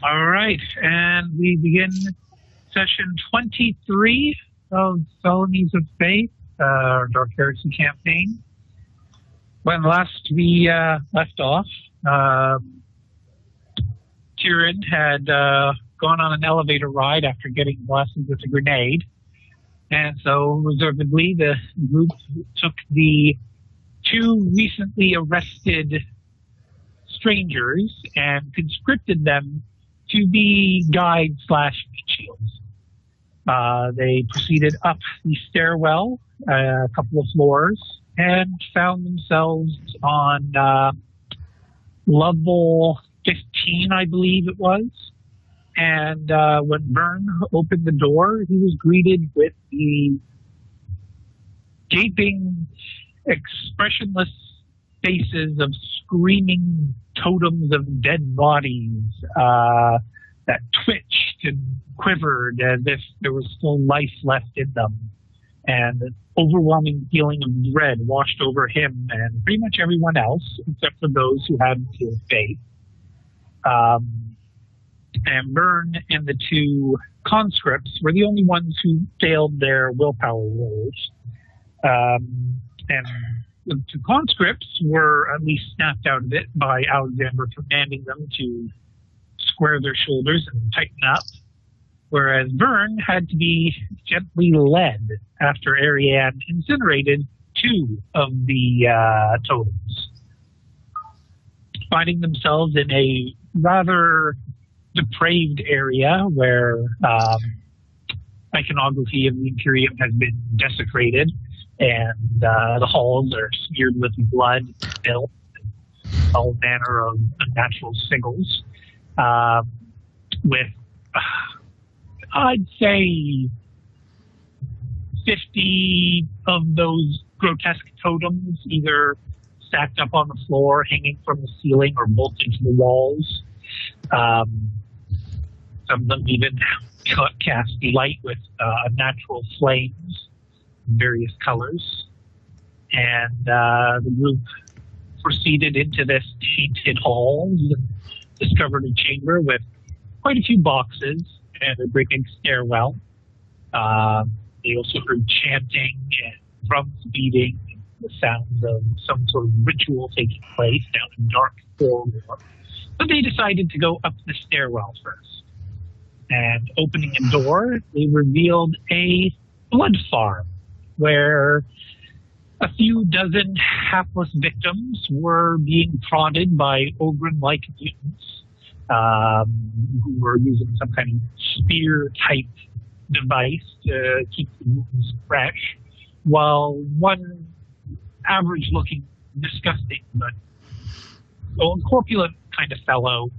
All right, and we begin session 23 of Felonies of Faith, Dark Heresy campaign. When last we left off, Tyrion had gone on an elevator ride after getting blasted with a grenade, and so reservedly the group took the two recently arrested strangers and conscripted them to be guide/shields. They proceeded up the stairwell a couple of floors and found themselves on level 15, I believe it was. And when Vern opened the door, he was greeted with the gaping, expressionless faces of screaming totems of dead bodies that twitched and quivered as if there was still life left in them. And an overwhelming feeling of dread washed over him and pretty much everyone else, except for those who hadn't feel faith. And Byrne and the two conscripts were the only ones who failed their willpower rolls. And the two conscripts were at least snapped out of it by Alexander commanding them to square their shoulders and tighten up, whereas Vern had to be gently led after Ariane incinerated two of the totems. Finding themselves in a rather depraved area where iconography of the Imperium has been desecrated, and the halls are smeared with blood, filth, and all manner of unnatural sigils, with, I'd say, 50 of those grotesque totems either stacked up on the floor, hanging from the ceiling, or bolted to the walls. Some of them even cast light with unnatural flames in various colors. And the group proceeded into this tainted hall and discovered a chamber with quite a few boxes and a great big stairwell. They also heard chanting and drums beating, and the sounds of some sort of ritual taking place down a dark corridor. But they decided to go up the stairwell first. And opening a door, they revealed a blood farm where a few dozen hapless victims were being prodded by Ogren-like mutants who were using some kind of spear-type device to keep the mutants fresh, while one average-looking, disgusting, but corpulent kind of fellow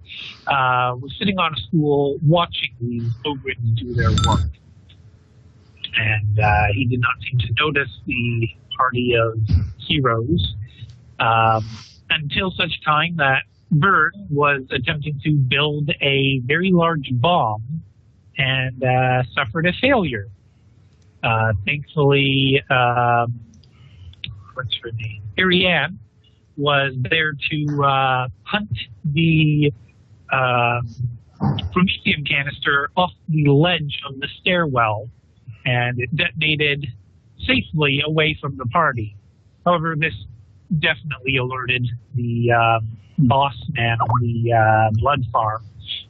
was sitting on a stool watching these Ogrins do their work. And he did not seem to notice the party of heroes until such time that Vern was attempting to build a very large bomb and suffered a failure. Thankfully, what's her name? Ariane was there to hunt the promethium canister off the ledge of the stairwell, and it detonated safely away from the party. However, this definitely alerted the boss man on the blood farm,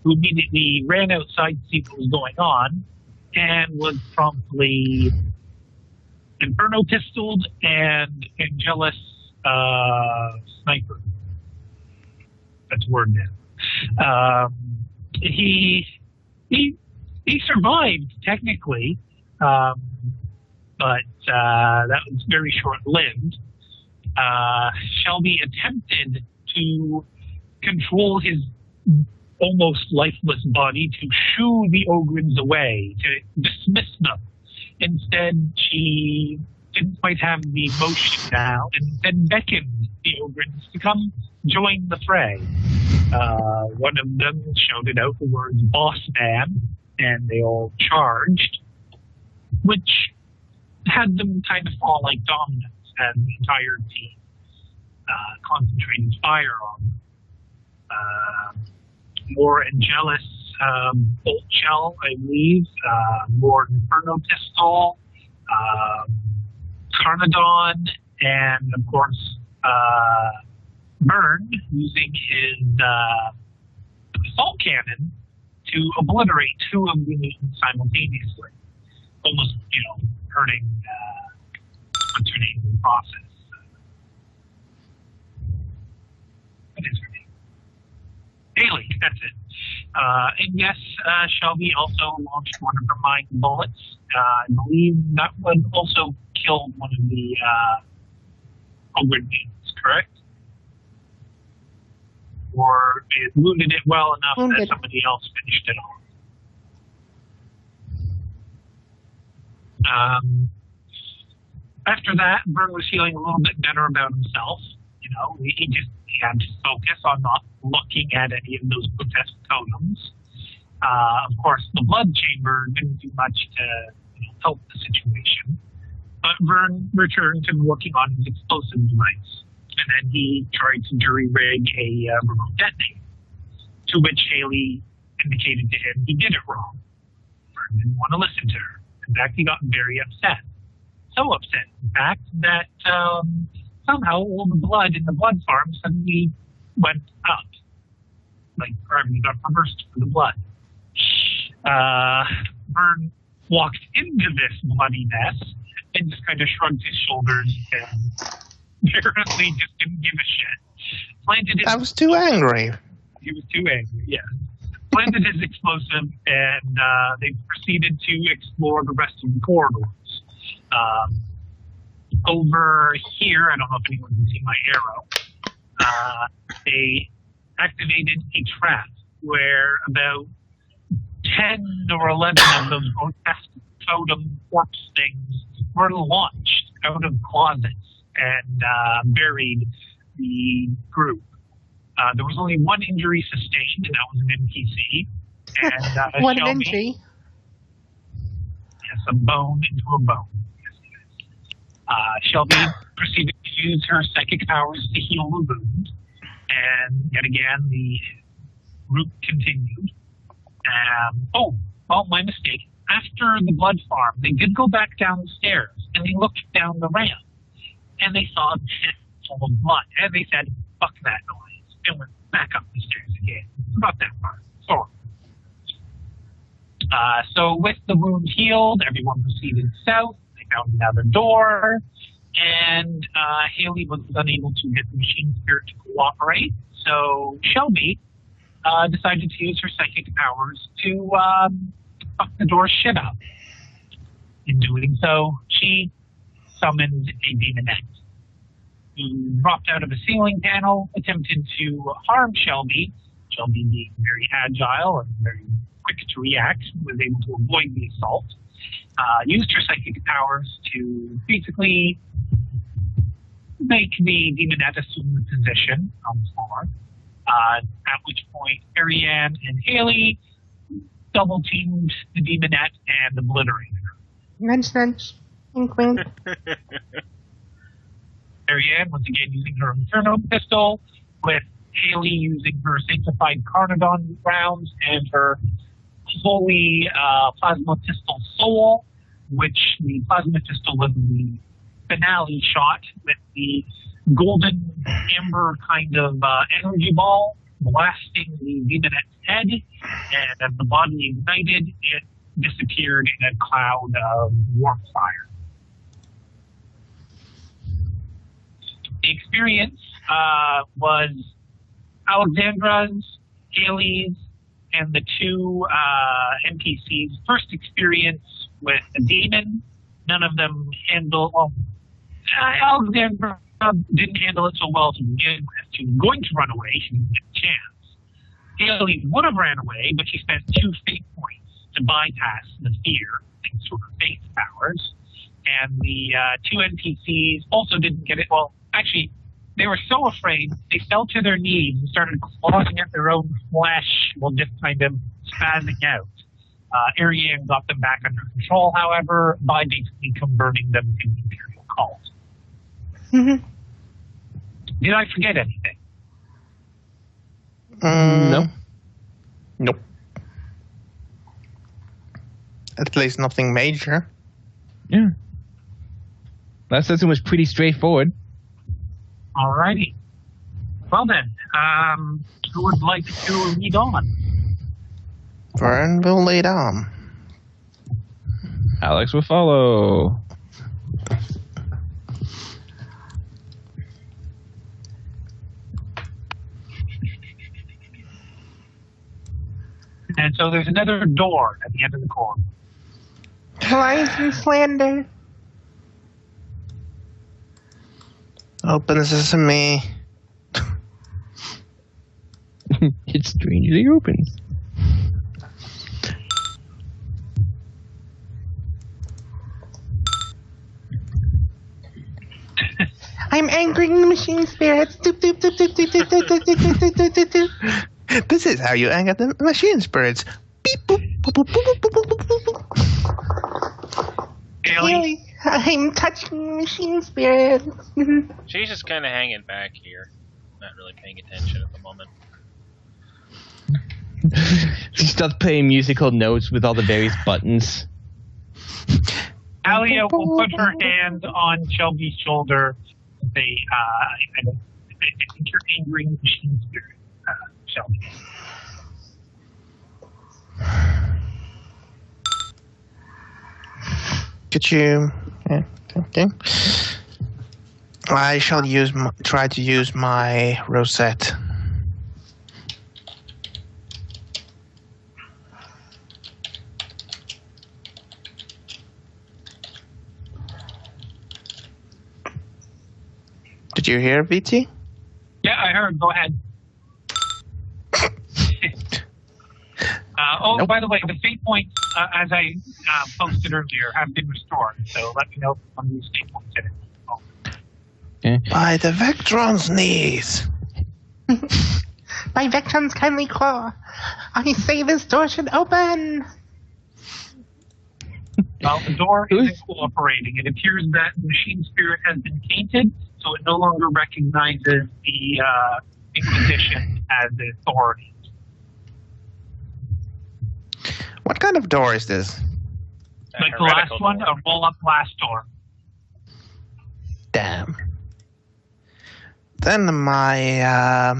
who immediately ran outside to see what was going on, and was promptly inferno pistoled and Angelus sniper. That's word now. He survived technically, but that was very short-lived. Shelby attempted to control his almost lifeless body to shoo the Ogrins away, to dismiss them. Instead, she didn't quite have the motion down, and then beckoned the Ogrins to come join the fray. One of them shouted out the words "boss man," and they all charged, which had them kind of fall like dominoes as the entire team concentrated fire on them. more Angelus bolt shell, I believe, more Inferno pistol, Carnodon, and of course Byrne using his assault cannon to obliterate two of the mutants simultaneously, almost hurting what's her name in the process. What is her name? Haley, that's it. And yes, Shelby also launched one of her mind bullets. I believe that one also killed one of the Ogre mutants, correct? Or it wounded it well enough that somebody else finished it off. After that, Byrne was feeling a little bit better about himself. He had to focus on not looking at any of those protest totems. Of course, the blood chamber didn't do much to help the situation. But Byrne returned to working on his explosive device. And then he tried to jury-rig a remote detonator, to which Haley indicated to him he did it wrong. Byrne didn't want to listen to her. In fact, he got very upset. So upset, in fact, that somehow all the blood in the blood farm suddenly went up. Everything got reversed for the blood. Byrne walked into this bloody mess and just kind of shrugged his shoulders and apparently just didn't give a shit. I was too angry. He was too angry, yeah. Planted his explosive, and they proceeded to explore the rest of the corridors. Over here, I don't know if anyone can see my arrow, they activated a trap where about 10 or 11 of those grotesque totem corpse things were launched out of closets and buried the group. There was only one injury sustained, and that was an NPC. And one Shelby, injury? Yes, a bone into a bone. Shelby proceeded to use her psychic powers to heal the wound, and yet again the group continued. My mistake. After the blood farm, they did go back down the stairs, and they looked down the ramp, and they saw a pit full of blood, and they said, "Fuck that noise," and went back up the stairs again. About that part. Sorry. So with the wound healed, everyone proceeded south. They found another door, and Haley was unable to get the machine spirit to cooperate. So Shelby decided to use her psychic powers to fuck the door shit up. In doing so, she summoned a demonette, who dropped out of a ceiling panel, attempted to harm Shelby. Shelby, being very agile and very quick to react, was able to avoid the assault. Used her psychic powers to basically make the demonette assume the position on the floor. At which point, Ariane and Haley double-teamed the demonette and obliterated her. Nudge. Wink, wink. Ariane, once again, using her Inferno pistol, with Haley using her Sanctified Carnodon rounds and her Holy Plasma Pistol Soul, which the Plasma Pistol was the finale shot with the golden amber kind of energy ball blasting the demonette's head, and as the body ignited, it disappeared in a cloud of warp fire. The experience was Alexandra's, Haley's, and the two NPCs' first experience with a demon. None of them handled. Alexandra didn't handle it so well to begin with. She was going to run away. She didn't get a chance. Haley would have ran away, but she spent 2 fate points to bypass the fear thanks to her faith powers. And the two NPCs also didn't get it. Well, actually, they were so afraid, they fell to their knees and started clawing at their own flesh while just kind of spazzing out. Ariane got them back under control, however, by basically converting them to the Imperial cult. Mm-hmm. Did I forget anything? No. Nope. At least nothing major. Yeah. Last lesson was pretty straightforward. Alrighty. Well then, who would like to lead on? Vern will lead on. Alex will follow. And so there's another door at the end of the corridor. Lies and slander. Open sesame. It strangely opens. I'm angering the machine spirits. Doop, doop, doop, doop, doop, doop, doop, doop, doop, doop, doop, doop. This is how you anger the machine spirits. Beep, boop, boop, boop, boop, boop, boop, boop, boop. Haley? I'm touching machine spirits. She's just kind of hanging back here, not really paying attention at the moment. She starts playing musical notes with all the various buttons. Alia will put her hand on Shelby's shoulder. I think you're angering the machine spirit, Shelby. Could you? Yeah, okay. I shall try to use my rosette. Did you hear, VT? Yeah, I heard. Go ahead. Nope. By the way, the fate points, as I posted earlier, have been restored. So let me know if one of these fate points hit it. Okay. By the Vectron's knees. By Vectron's kindly claw. I say this door should open. Well, the door isn't cooperating. It appears that the machine spirit has been tainted, so it no longer recognizes the Inquisition as the authority. What kind of door is this? Like the last one, a roll-up glass door. Damn. Then my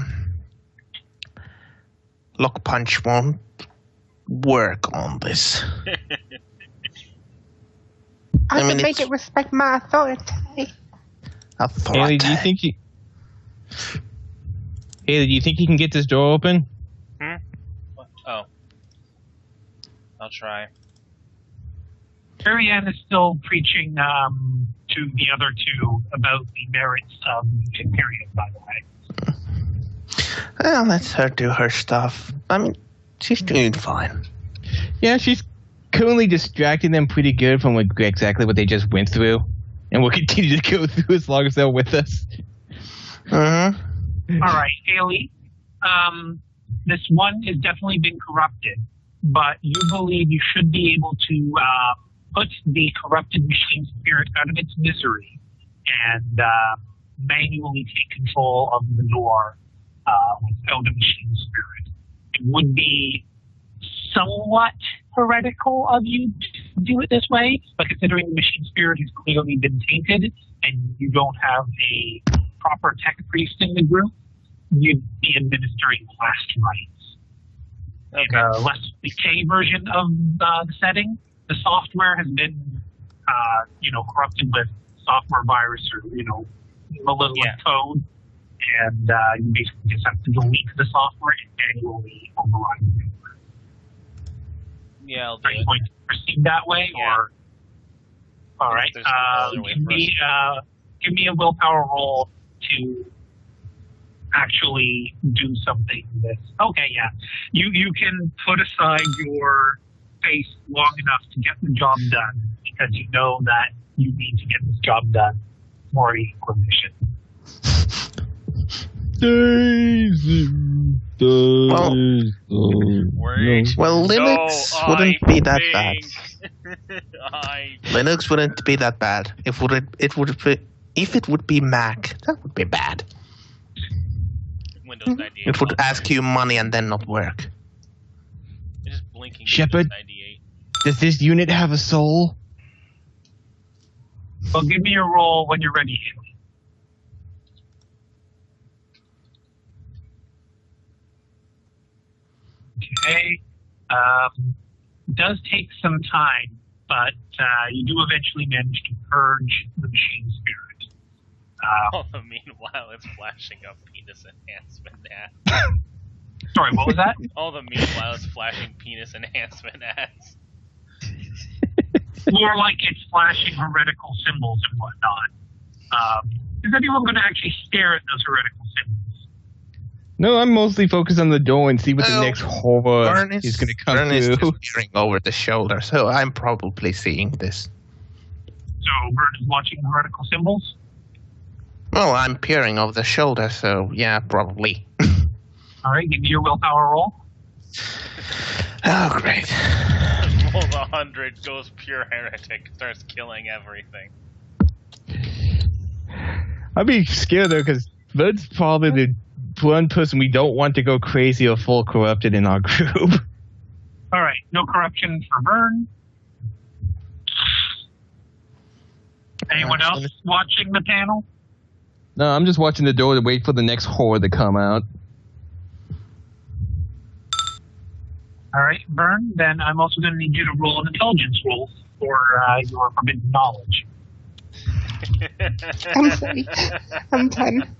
lock punch won't work on this. I mean, can make it respect my authority. Haley, do you think you can get this door open? Oh. I'll try. Ariane is still preaching to the other two about the merits of the Imperium, by the way. Well, let her do her stuff. I mean, she's doing fine. Yeah, she's currently distracting them pretty good from exactly what they just went through. And we'll continue to go through as long as they're with us. Mm-hmm. All right, Haley. This one has definitely been corrupted, but you believe you should be able to put the corrupted machine spirit out of its misery and manually take control of the door without a machine spirit. It would be somewhat heretical of you to do it this way, but considering the machine spirit has clearly been tainted and you don't have a proper tech priest in the group, you'd be administering last rites. Okay. In a less decay version of the setting, the software has been, corrupted with software virus or, malevolent code, and you basically just have to delete the software and manually override the paper. Yeah, I'll do Are you it. going to proceed that way, Yeah. or? All right. There's no other way Give me a willpower roll to actually do something this. Okay, yeah. You can put aside your face long enough to get the job done because you know that you need to get this job done for the Inquisition. Wait. Well, Linux wouldn't be that bad. I Linux wouldn't be that bad. If it would be Mac, that would be bad. Windows 98. It would ask you money and then not work. blinking Shepard? 98. Does this unit have a soul? Well, give me your roll when you're ready, Haley. Okay. Does take some time, but you do eventually manage to purge the machine spirit. All the meanwhile, it's flashing up penis enhancement ads. Sorry, what was that? All the meanwhile, it's flashing penis enhancement ads. More like it's flashing heretical symbols and whatnot. Is anyone going to actually stare at those heretical symbols? No, I'm mostly focused on the door and see what the Well, next horror Vern is going to come Vern is through. just peering over the shoulder, so I'm probably seeing this. So Vern is watching the heretical symbols? Well, I'm peering over the shoulder, so yeah, probably. All right, give me your willpower roll. Oh, great. Rolls 100, goes pure heretic, starts killing everything. I'd be scared though, because Vern's probably the one person we don't want to go crazy or full corrupted in our group. All right, no corruption for Vern. Anyone else watching the panel? No, I'm just watching the door to wait for the next horror to come out. All right, Vern, then I'm also going to need you to roll an intelligence roll for your forbidden knowledge. I'm sorry. I'm 10.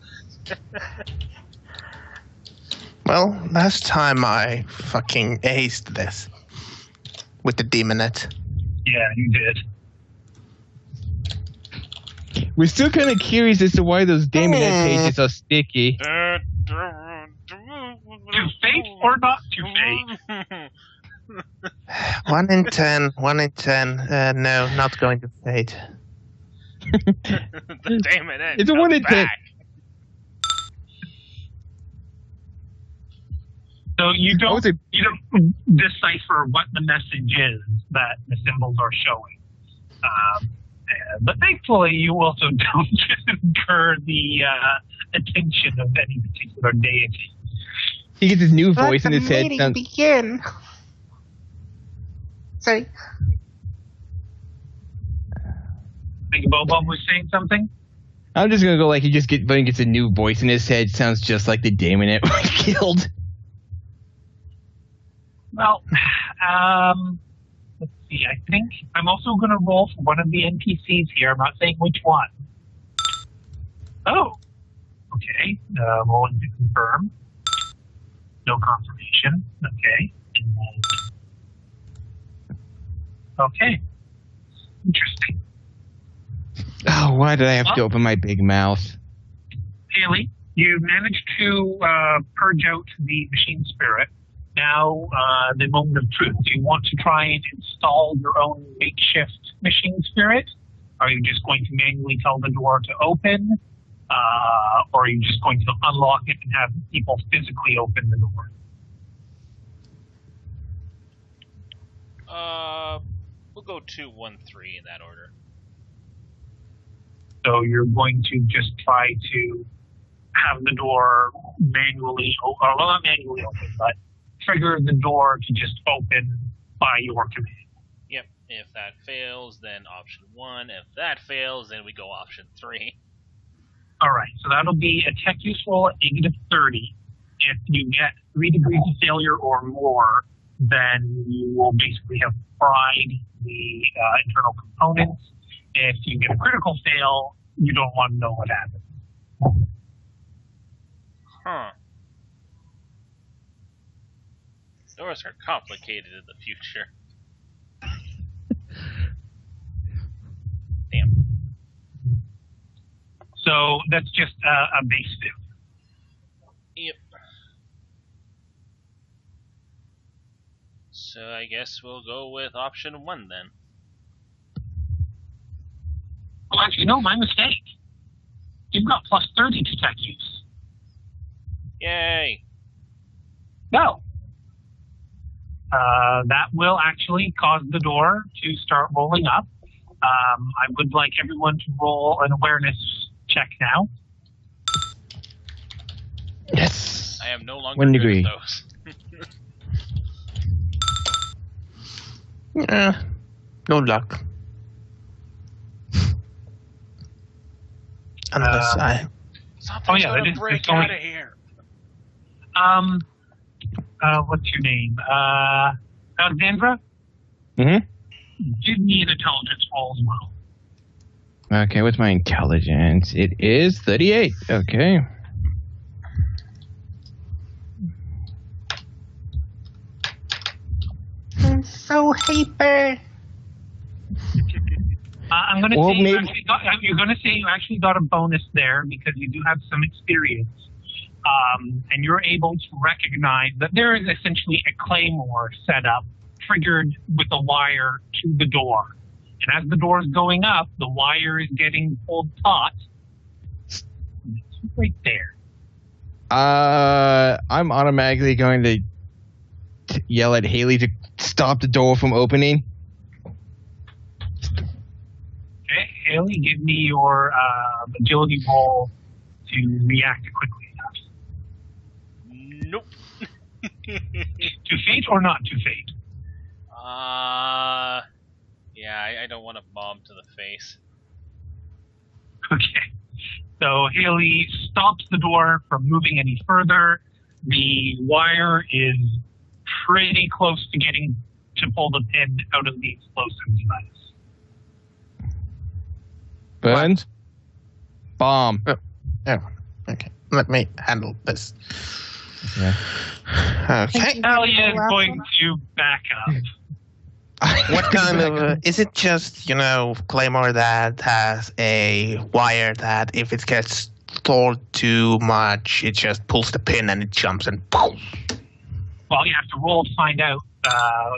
Well, last time I fucking aced this with the demonette. Yeah, you did. We're still kind of curious as to why those Damonette pages are sticky. To fate or not to fate? 1 in 10, 1 in 10. No, not going to fate. The Damonette It's a 1 in 10. back. So you I was don't decipher what the message is that the symbols are showing. But thankfully, you also don't incur the attention of any particular deity. He gets his new Let voice in the his head. meeting begin. Sorry. I think Bobo was saying something. I'm just gonna go like Vern gets a new voice in his head. Sounds just like the Damonette we killed. Well, let's see. I think I'm also going to roll for one of the NPCs here. I'm not saying which one. Oh, okay. Rolling to confirm. No confirmation. Okay. Okay. Interesting. Oh, why did I have to open my big mouth? Haley, you managed to purge out the machine spirit. Now, the moment of truth. Do you want to try and install your own makeshift machine spirit? Are you just going to manually tell the door to open? Or are you just going to unlock it and have people physically open the door? We'll go 2, 1, 3 in that order. So you're going to just try to have the door manually, or well, not manually open, but trigger the door to just open by your command. Yep. If that fails, then option 1. If that fails, then we go option 3. All right, so that'll be a tech use roll at -30. If you get 3 degrees of failure or more, then you will basically have fried the internal components. If you get a critical fail, you don't want to know what happened. Huh. Doors are complicated in the future. Damn. So that's just a base failure. Yep. So I guess we'll go with option 1 then. Well, actually, no, my mistake. You've got +30 to tech use. Yay! No. That will actually cause the door to start rolling up. I would like everyone to roll an awareness check now. Yes. I am no longer 1 good degree. at those. No luck. Unless Something's that gonna is break going- out of here. What's your name? Alexandra? Mm-hmm. Give me an intelligence roll as well. Okay, what's my intelligence? It is 38. Okay. I'm so hyper. I'm going to Well, say maybe- you're going to say you actually got a bonus there because you do have some experience. And you're able to recognize that there is essentially a claymore set up, triggered with a wire to the door. And as the door is going up, the wire is getting pulled taut. It's right there. I'm automatically going to yell at Haley to stop the door from opening. Okay, Haley, give me your agility roll to react quickly enough. Nope. To fate or not to fate? Yeah, I don't want a bomb to the face. Okay. So Haley stops the door from moving any further. The wire is pretty close to getting to pull the pin out of the explosive device. Burns. Bomb. Oh, okay. Let me handle this. Yeah. Okay. Talia is going to back up. What kind of... is it just, Claymore that has a wire that if it gets stalled too much, it just pulls the pin and it jumps and boom? Well, you have to roll to find out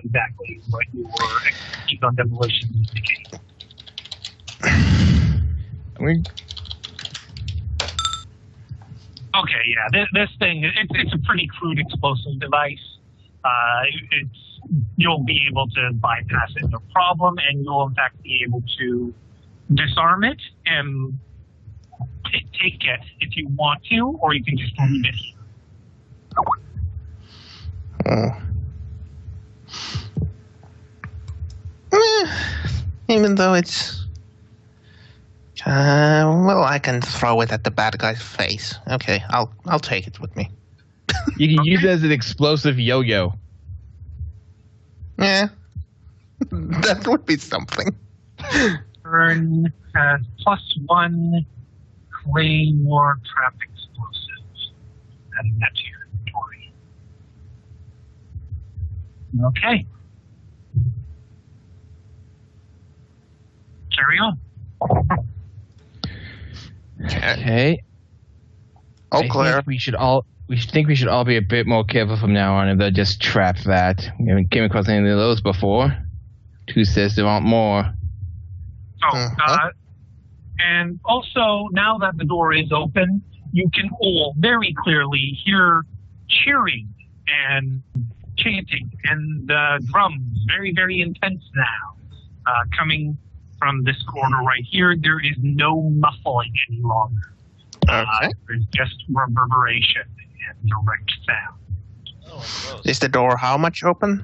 exactly what your expertise on demolition indicates. Okay, yeah, this thing, it's a pretty crude explosive device. You'll be able to bypass it no problem, and you'll in fact be able to disarm it and take it if you want to, or you can just leave it. Even though it's... well, I can throw it at the bad guy's face. Okay, I'll take it with me. You can use it as an explosive yo-yo. Yeah. That would be something. Burn has +1 claymore trap explosives. Adding that to your inventory. Okay. Carry on. Okay. Oh, I Claire. think we should all be a bit more careful from now on if they just trap that. We haven't came across any of those before. Who says there aren't more? And also, now that the door is open, you can all very clearly hear cheering and chanting and drums, very, very intense now, coming from this corner right here. There is no muffling any longer. Okay. There's just reverberation and direct sound. Oh, close. Is the door how much open?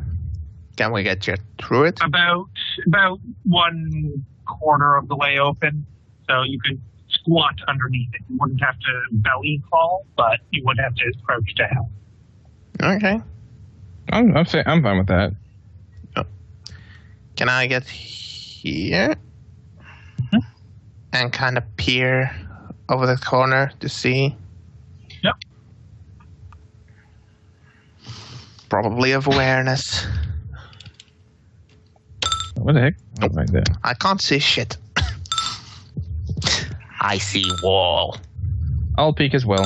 Can we get you through it? About 1/4 of the way open, so you could squat underneath it. You wouldn't have to belly crawl, but you would have to crouch down. Okay. I'm fine with that. Can I get here? And kind of peer over the corner to see? Yep. Probably of awareness. What the heck? Nope. Like that. I can't see shit. I see wall. I'll peek as well.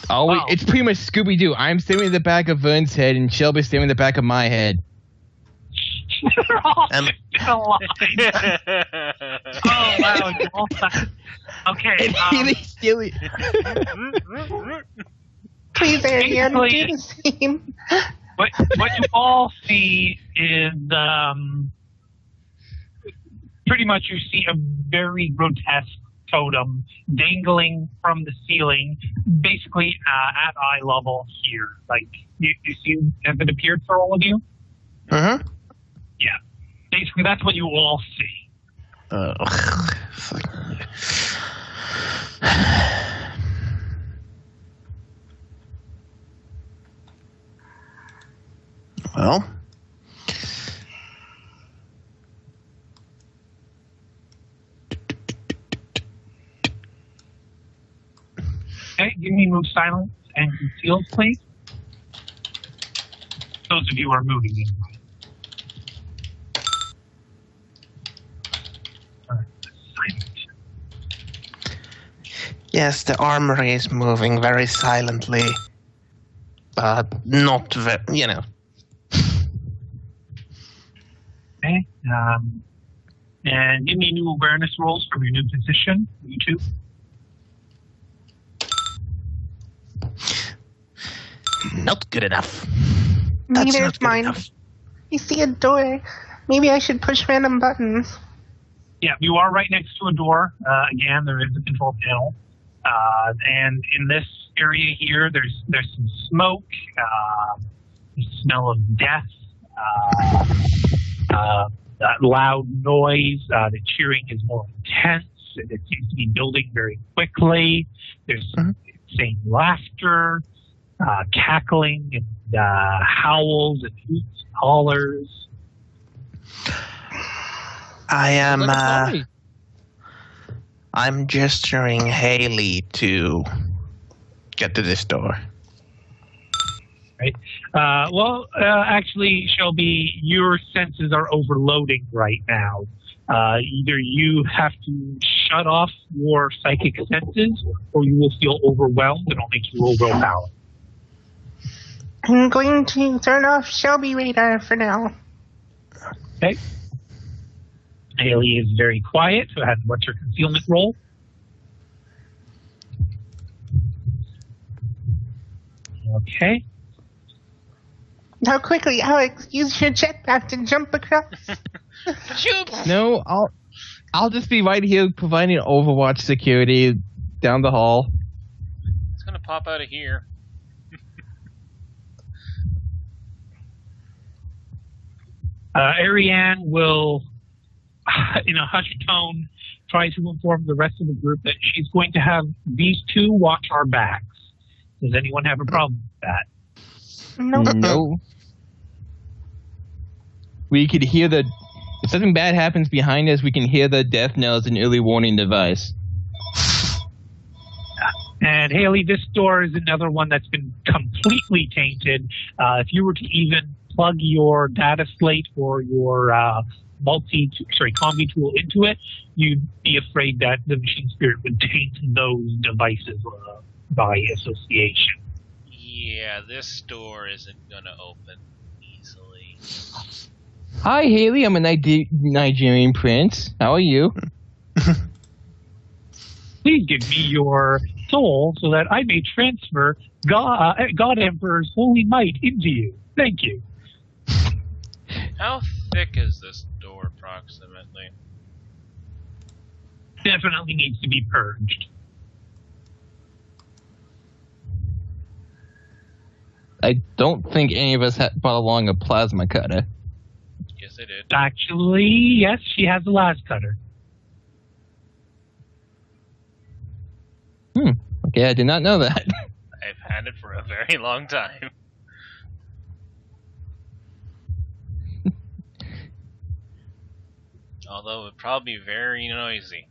Wow. It's pretty much Scooby-Doo. I'm staring at the back of Vern's head, and Shelby's staring at the back of my head. You're all Um, in a line. Oh, wow. You're all okay. And Haley's stealing. Please, Ariane, do Basically- the same. What you all see is pretty much you see a very grotesque totem dangling from the ceiling, basically at eye level here. Like, you see, has it appeared for all of you? Mm-hmm. Yeah. Basically, that's what you all see. Well. Okay, give me move silence and concealed, please. Those of you who are moving in. Silent. Yes, the armory is moving very silently, but not very, Okay. And give me new awareness rolls from your new position, you two. Not good enough. That's Neither not is good mine. enough. You see a door. Maybe I should push random buttons. Yeah, you are right next to a door. Again, there is a control panel. And in this area here, there's some smoke, the smell of death, that loud noise. The cheering is more intense. It seems to be building very quickly. There's some insane laughter, cackling, and howls and hoots and hollers. I'm gesturing Haley to get to this door. Right. Actually, Shelby, your senses are overloading right now. Either you have to shut off your psychic senses, or you will feel overwhelmed, and it'll make you roll willpower. I'm going to turn off Shelby radar for now. Okay. Haley is very quiet. So what's your concealment roll? Okay. Now quickly, Alex, use your jetpack to jump across. No, I'll just be right here providing Overwatch security down the hall. It's gonna pop out of here. Ariane will, in a hushed tone, try to inform the rest of the group that she's going to have these two watch our backs. Does anyone have a problem with that? No. We could hear if something bad happens behind us, we can hear the death knells and early warning device. And Haley, this door is another one that's been completely tainted. If you were to even plug your data slate or your combi tool into it, you'd be afraid that the machine spirit would taint those devices by association. Yeah, this door isn't gonna open easily. Hi, Haley. I'm a Nigerian prince. How are you? Please give me your soul so that I may transfer God Emperor's holy might into you. Thank you. How thick is this door approximately? Definitely needs to be purged. I don't think any of us brought along a plasma cutter. Yes, I did. Actually, yes, she has a las cutter. Okay, I did not know that. I've had it for a very long time. Although it would probably be very noisy.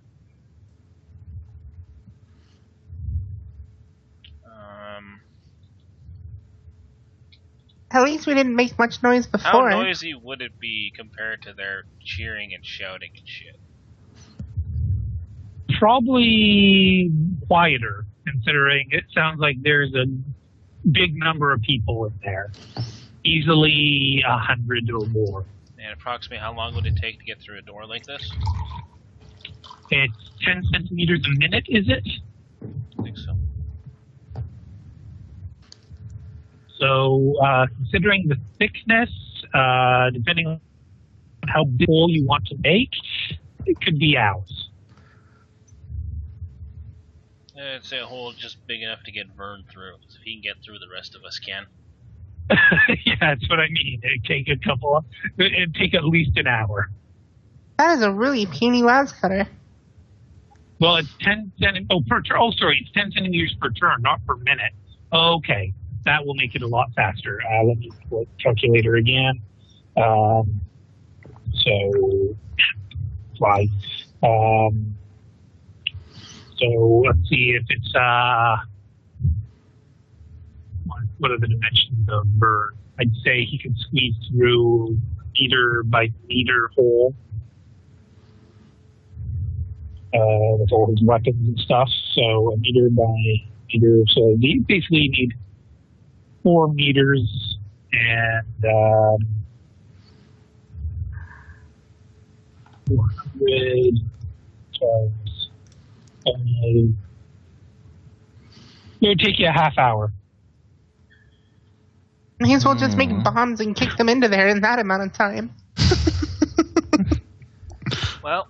At least we didn't make much noise How before. noisy would it be compared to their cheering and shouting and shit? Probably quieter, considering it sounds like there's a big number of people in there. Easily 100 or more. And approximately how long would it take to get through a door like this? It's 10 centimeters a minute, is it? I think so. So, considering the thickness, depending on how big hole you want to make, it could be hours. It's a hole just big enough to get Vern through. So if he can get through, the rest of us can. Yeah, that's what I mean. It'd take at least an hour. That is a really puny wax cutter. Well, it's 10 centimeters per turn. Oh, sorry, it's 10 centimeters per turn, not per minute. Okay, that will make it a lot faster. Let me pull the calculator again. So, fly. So let's see if it's what are the dimensions of Vern? I'd say he can squeeze through meter by meter hole with all his weapons and stuff. So a meter by meter. So you basically need 4 meters and 400 times 5. It would take you a half hour. May as well just make bombs and kick them into there in that amount of time. Well,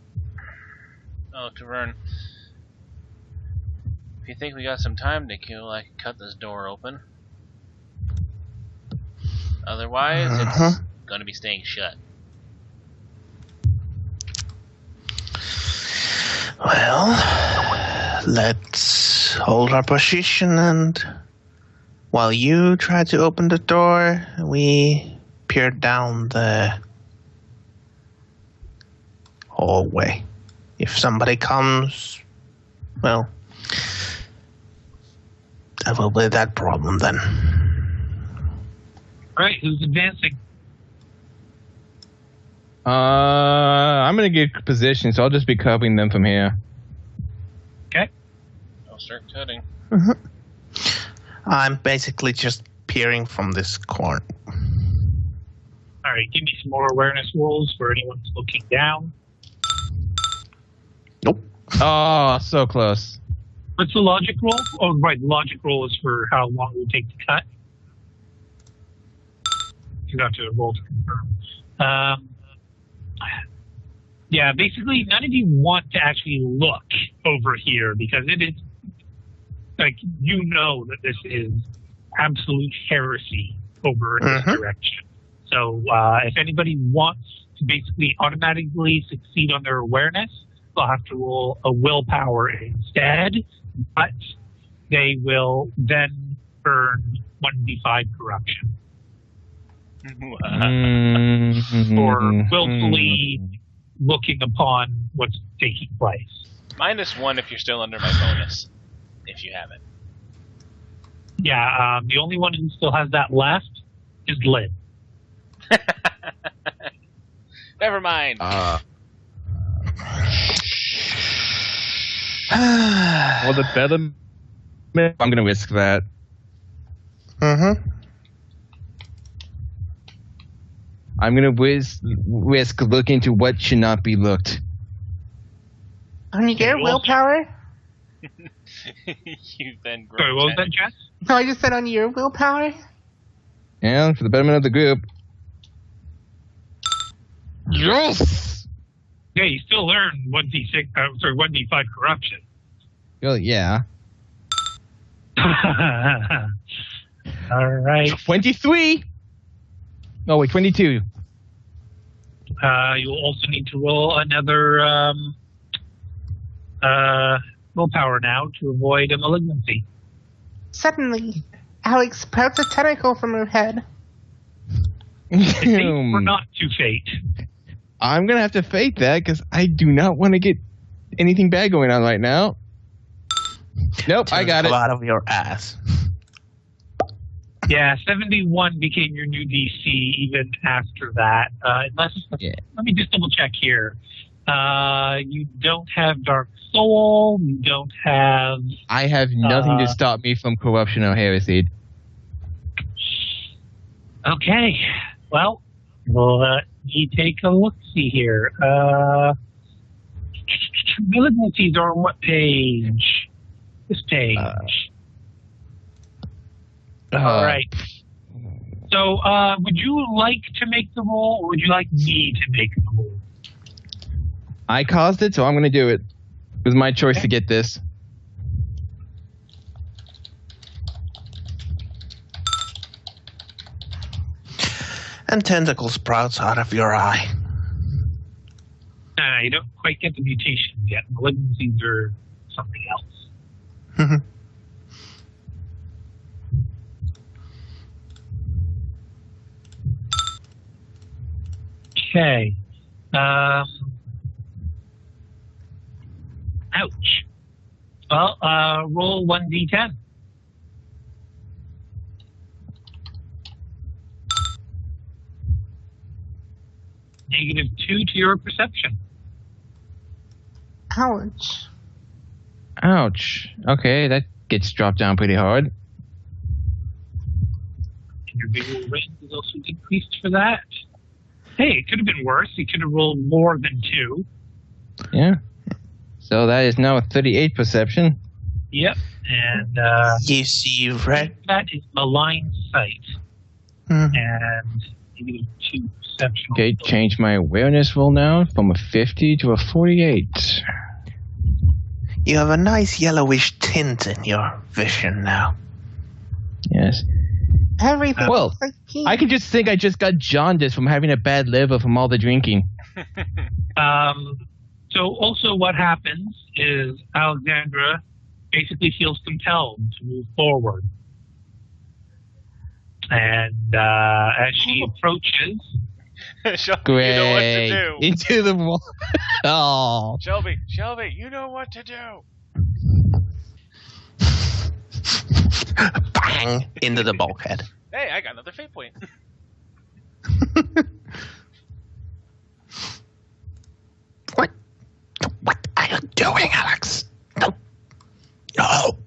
to Vern. If you think we got some time to kill, I can cut this door open. Otherwise, it's going to be staying shut. Well, let's hold our position, and while you try to open the door, we peer down the hallway. If somebody comes, well, that will be that problem then. All right, who's advancing? I'm gonna get position, so I'll just be covering them from here. Okay. I'll start cutting. I'm basically just peering from this corner. All right, give me some more awareness rolls for anyone who's looking down. Nope. Oh, so close. What's the logic roll? Oh, right, the logic roll is for how long it would take to cut. You got to roll to confirm. Yeah, basically, none of you want to actually look over here because it is, like, you know that this is absolute heresy over in this direction. So if anybody wants to basically automatically succeed on their awareness, they'll have to roll a willpower instead, but they will then earn 1d5 corruption. Or willfully looking upon what's taking place. -1 if you're still under my bonus, if you have it. Yeah, the only one who still has that left is Lynn. Never mind. Well, the better. I'm gonna risk that. I'm gonna risk looking to what should not be looked. On your willpower? You then grow. Sorry, what was that, Jess? No, I just said on your willpower. And for the betterment of the group. Yes! Yeah, you still earn 1d5 corruption. Well, yeah. All right. 23! Oh, wait, 22. You'll also need to roll another willpower now to avoid a malignancy. Suddenly, Alex sprouts a tentacle from her head. Fate or not to fate? I'm going to have to fate that because I do not want to get anything bad going on right now. Nope, I got it. Out of your ass. Yeah, 71 became your new DC even after that. Let me just double check here. You don't have Dark Soul. You don't have... I have nothing to stop me from corruption or heresy. Okay. Well, let me take a look-see here. Malignancies are on what page? This page. All right. So, would you like to make the roll, or would you like me to make the roll? I caused it, so I'm going to do it. It was my choice to get this. and tentacle sprouts out of your eye. You don't quite get the mutations yet. Malignancies are something else. Okay. Ouch. Well, roll 1d10. -2 to your perception. Ouch. Ouch. Okay, that gets dropped down pretty hard. And your visual range is also decreased for that. Hey, it could have been worse. You could have rolled more than 2. Yeah. So that is now a 38 perception. Yep. And You see red. that is malign sight. And -2 perception. Okay, change my awareness roll now from a 50 to a 48. You have a nice yellowish tint in your vision now. Yes. Everything Well, looks like pink. I can just think I just got jaundice from having a bad liver from all the drinking. So also what happens is Alexandra basically feels compelled to move forward. And as she approaches, Shelby, you know what to do. Into the wall. Oh. Shelby, you know what to do. Bang! Into the bulkhead. Hey, I got another fate point. What are you doing, Alex? No. No.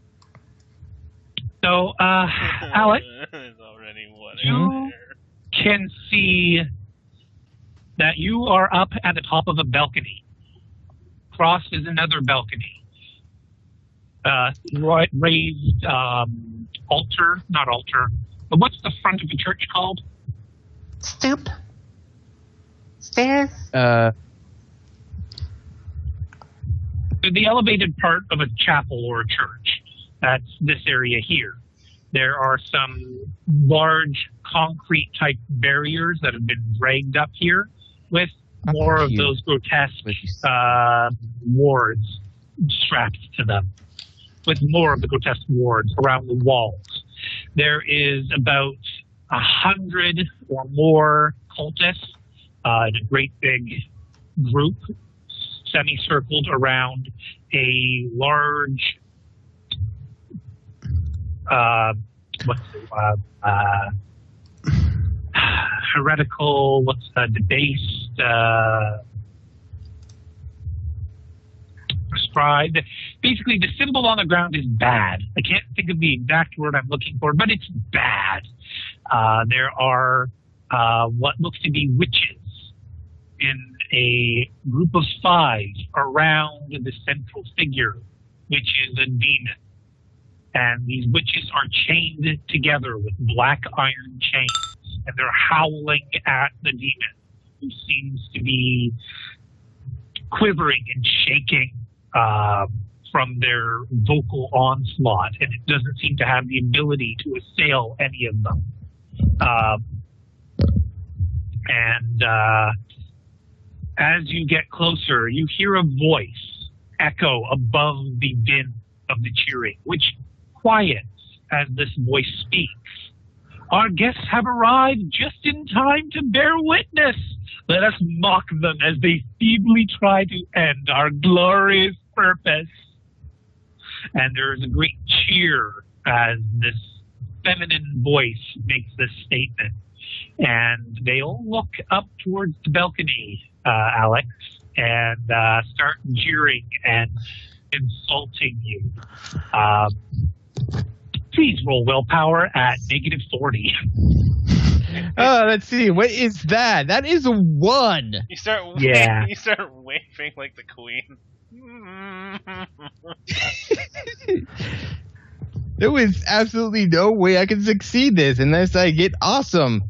so Alex, There's already one you in there. can see that you are up at the top of a balcony. Across is another balcony. Raised altar, not altar, but what's the front of a church called? Stoop. Stairs. The elevated part of a chapel or a church. That's this area here. There are some large concrete type barriers that have been dragged up here with more of those grotesque wards strapped to them. With more of the grotesque wards around the walls. There is about 100 or more cultists in a great big group semicircled around a large heretical, debased, prescribed. Basically, the symbol on the ground is bad. I can't think of the exact word I'm looking for, but it's bad. There are what looks to be witches in a group of 5 around the central figure, which is a demon. And these witches are chained together with black iron chains, and they're howling at the demon, who seems to be quivering and shaking from their vocal onslaught, and it doesn't seem to have the ability to assail any of them. As you get closer, you hear a voice echo above the din of the cheering, which quiets as this voice speaks. Our guests have arrived just in time to bear witness. Let us mock them as they feebly try to end our glorious purpose. And there is a great cheer as this feminine voice makes this statement. And they all look up towards the balcony, Alex, and start jeering and insulting you. Please roll willpower at -40. Oh, let's see. What is that? That is a 1. You start Yeah. You start waving like the queen. There was absolutely no way I could succeed this unless I get awesome.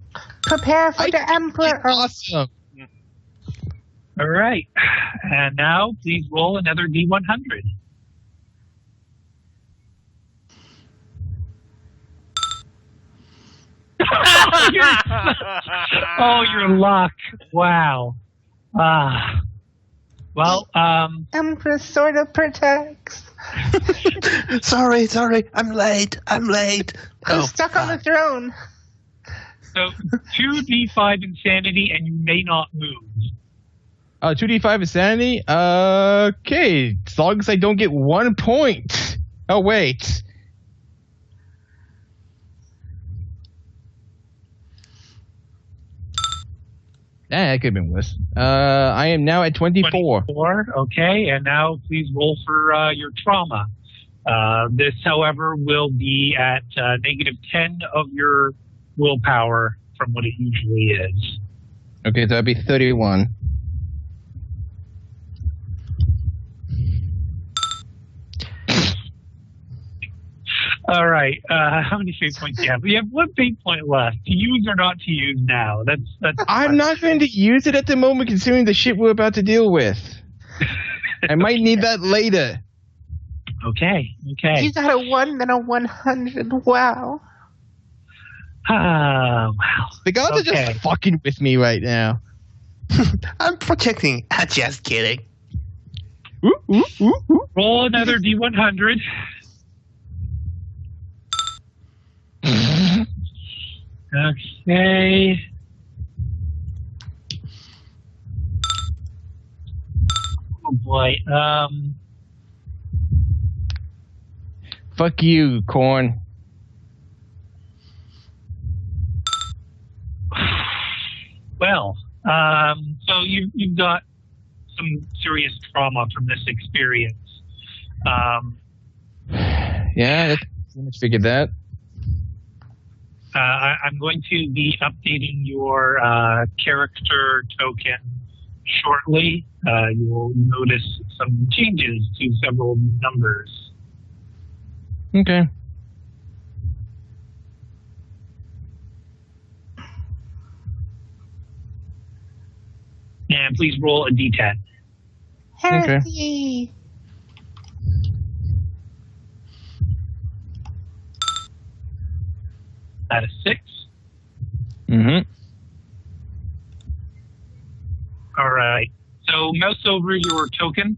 Prepare for the Emperor. Awesome. All right. And now please roll another D100. Your luck. Wow. Well, Empress sort of protects. Sorry, I'm late. I'm stuck on the throne. so 2d5 insanity, and you may not move. 2d5 insanity? Okay. As long as I don't get 1 point. Oh, wait. That could have been worse. I am now at 24. 24, okay, and now please roll for your trauma. This, however, will be at -10 of your willpower from what it usually is. Okay, so that'd be 31. All right. How many fate points do you have? You have 1 fate point left. To use or not to use now. That's. I'm not going to use it at the moment, considering the shit we're about to deal with. I might need that later. Okay. You got a 1, then a 100. Wow. Wow. The gods are just fucking with me right now. I'm protecting. Just kidding. Roll another D100. Okay. Oh boy. Fuck you, Corn. Well, so you've got some serious trauma from this experience. Yeah, that's pretty much figured that. I'm going to be updating your character token shortly. You will notice some changes to several numbers. Okay. And please roll a d10. Heresy. At a 6. Mm-hmm. All right. So mouse over your token.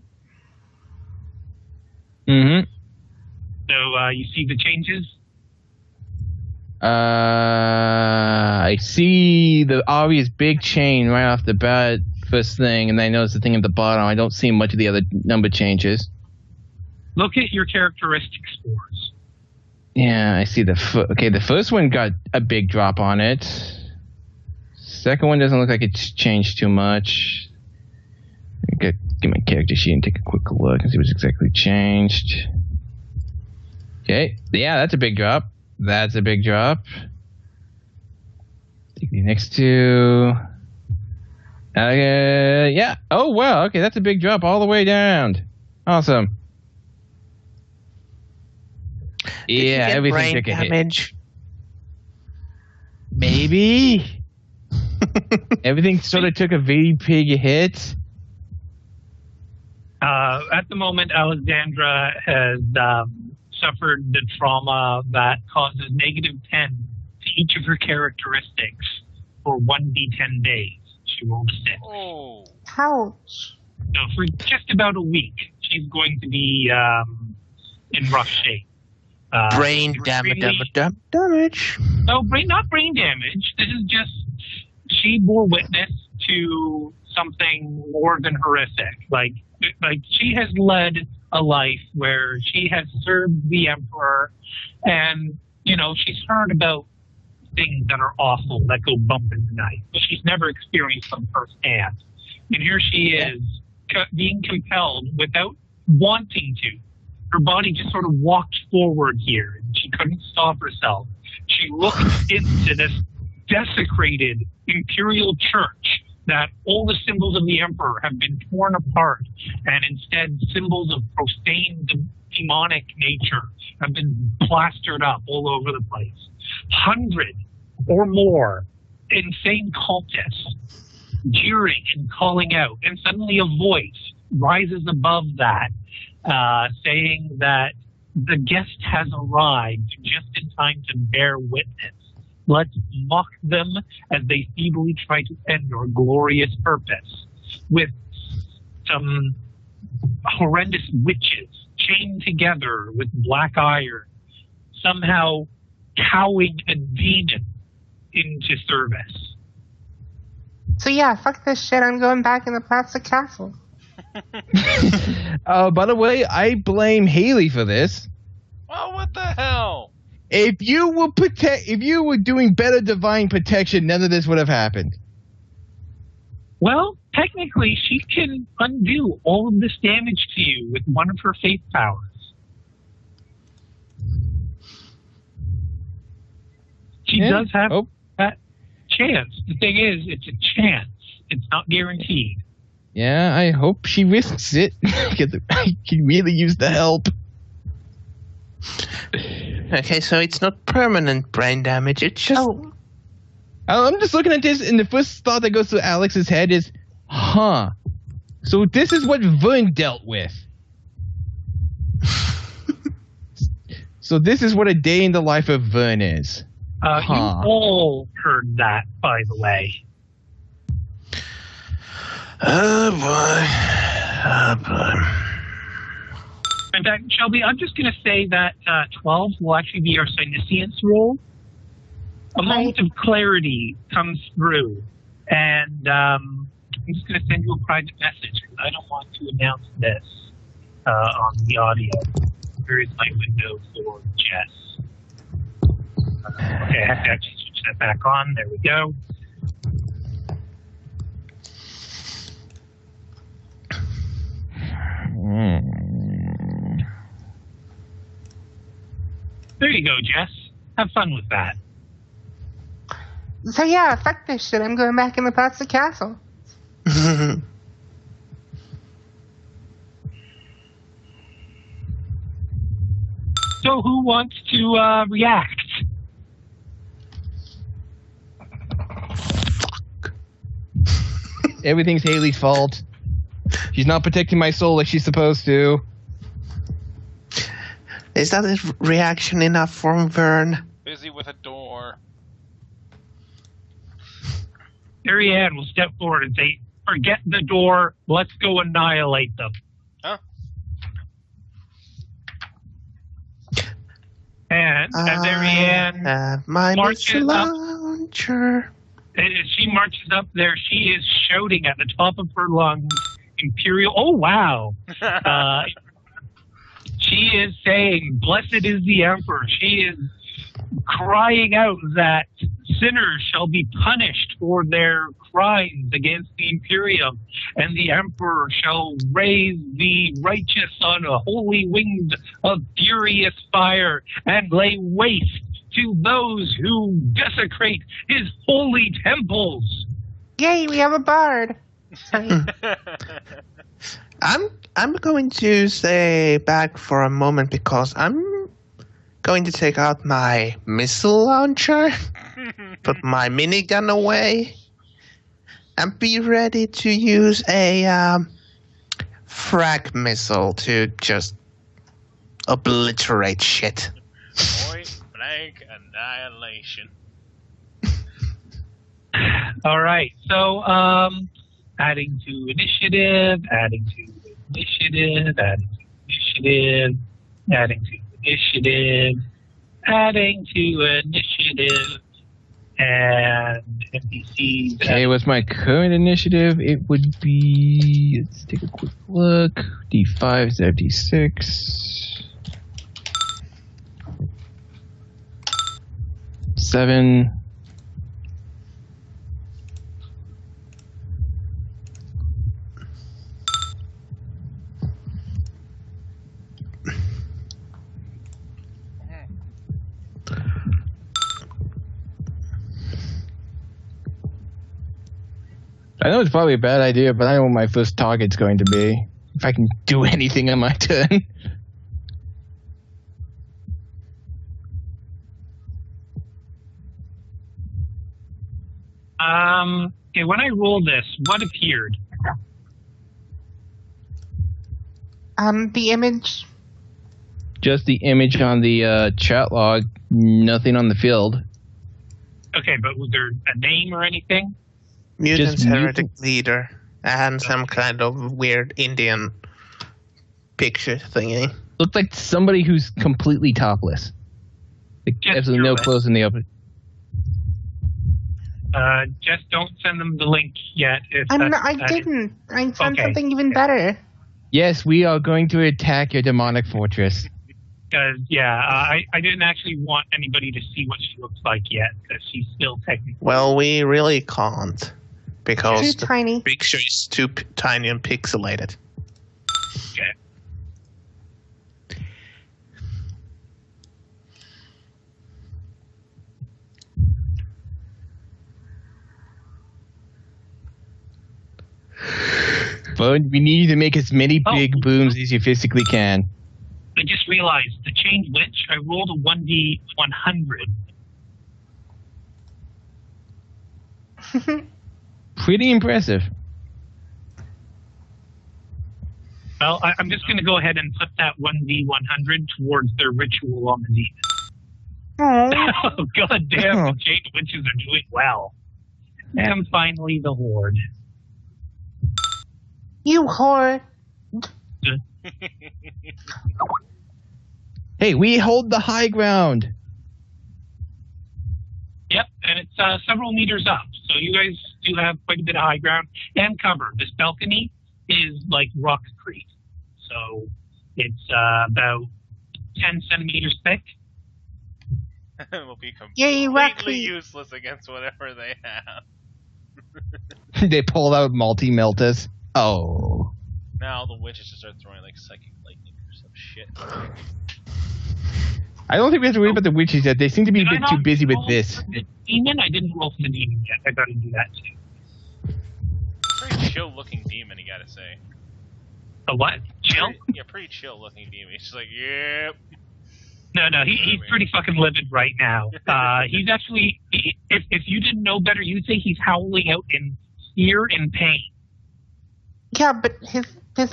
Mm-hmm. So you see the changes. I see the obvious big chain right off the bat, first thing, and then I notice the thing at the bottom. I don't see much of the other number changes. Look at your characteristic scores. Yeah, I see the first one got a big drop on it. Second one doesn't look like it's changed too much. Get my character sheet and take a quick look and see what's exactly changed. Okay, yeah, that's a big drop. That's a big drop. Take the next two. Yeah. Oh, wow. Okay, that's a big drop all the way down. Awesome. Yeah, everything took a hit. Maybe. Everything sort of took a very big hit. At the moment, Alexandra has suffered the trauma that causes -10 to each of her characteristics for 1d10 days. She rolled a 6. Oh. Ouch. So for just about a week, she's going to be in rough shape. Brain damage. No, not brain damage. This is just she bore witness to something more than horrific. Like she has led a life where she has served the Emperor, and she's heard about things that are awful that go bump in the night, but she's never experienced them firsthand. And here she is being compelled without wanting to. Her body just sort of walked forward here, and she couldn't stop herself. She looked into this desecrated imperial church that all the symbols of the Emperor have been torn apart, and instead symbols of profane demonic nature have been plastered up all over the place. 100 or more insane cultists jeering and calling out, and suddenly a voice rises above that, saying that the guest has arrived just in time to bear witness Let's mock them as they feebly try to end your glorious purpose with some horrendous witches chained together with black iron, somehow cowing a demon into service. So yeah, fuck this shit. I'm going back in the plastic castle. By the way, I blame Haley for this. Well, what the hell? If you were doing better divine protection, none of this would have happened. Well, technically, she can undo all of this damage to you with one of her faith powers. She does have that chance. The thing is, it's a chance. It's not guaranteed. Yeah, I hope she risks it, because I can really use the help. Okay, so it's not permanent brain damage. It's just... Oh, I'm just looking at this, and the first thought that goes through Alex's head is, so this is what Vern dealt with. So this is what a day in the life of Vern is. You all heard that, by the way. Oh boy. Oh boy. In fact, Shelby, I'm just going to say that 12 will actually be our Synesians roll. A moment of clarity comes through, and I'm just going to send you a private message, because I don't want to announce this on the audio. Here is my window for Jess. Okay, I have to actually switch that back on. There we go. There you go, Jess. Have fun with that. so yeah, fuck this shit. I'm going back in the plastic castle. So who wants to react? Everything's Haley's fault. She's not protecting my soul like she's supposed to. Is that a reaction enough from Vern? Busy with a door. Marianne will step forward and say, forget the door, let's go annihilate them. Huh? And Marianne my marches missile up. launcher. And as she marches up there, she is shouting at the top of her lungs, Imperial. Oh, wow. She is saying, blessed is the Emperor. She is crying out that sinners shall be punished for their crimes against the Imperium, and the Emperor shall raise the righteous on a holy wings of furious fire and lay waste to those who desecrate his holy temples. Yay, we have a bard. Sorry. I'm going to stay back for a moment because I'm going to take out my missile launcher, put my minigun away, and be ready to use a frag missile to just obliterate shit. Point blank annihilation. All right, so adding to initiative, adding to initiative, adding to initiative, adding to initiative, adding to initiative, and NPCs. Okay, what's my current initiative? It would be, let's take a quick look. D5 is there, D6. 7. I know it's probably a bad idea, but I know what my first target's going to be. If I can do anything on my turn. Okay, when I roll this, what appeared? The image. Just the image on the chat log, nothing on the field. Okay, but was there a name or anything? Mutants Just heretic leader and some kind of weird Indian picture thingy. Looked like somebody who's completely topless. Like, Just absolutely no do it. clothes in the open. Just don't send them the link yet. If I that's- didn't. I found Okay. something even better. Yes, we are going to attack your demonic fortress. Because, I didn't actually want anybody to see what she looks like yet, because she's still technically... Well, we really can't Too because the tiny. picture is too tiny and pixelated. Okay. But we need you to make as many big booms as you physically can. I just realized, the Chained Witch, I rolled a 1d100. Pretty impressive. Well, I'm just going to go ahead and put that 1d100 towards their ritual on the demon. Oh, Oh, god damn, the Chained Witches are doing well. And finally, the Horde. you whore. Hey, we hold the high ground. Yep, and it's several meters up, so you guys do have quite a bit of high ground and cover. This balcony is like rockcrete, so it's about 10 centimeters thick. Will be Yay, completely Rocky. useless against whatever they have. They pulled out multi-meltas. Oh. Now the witches just start throwing like psychic lightning or some shit. I don't think we have to worry about the witches yet. They seem to be a Did I bit not too busy with roll this. for the demon? I didn't roll for the demon yet. I gotta do that too. Pretty chill looking demon, you gotta say. A what? Chill? Pretty chill looking demon. He's just like, yep. No, he's pretty fucking livid right now. He's actually, if you didn't know better, you'd say he's howling out in fear and pain. Yeah, but his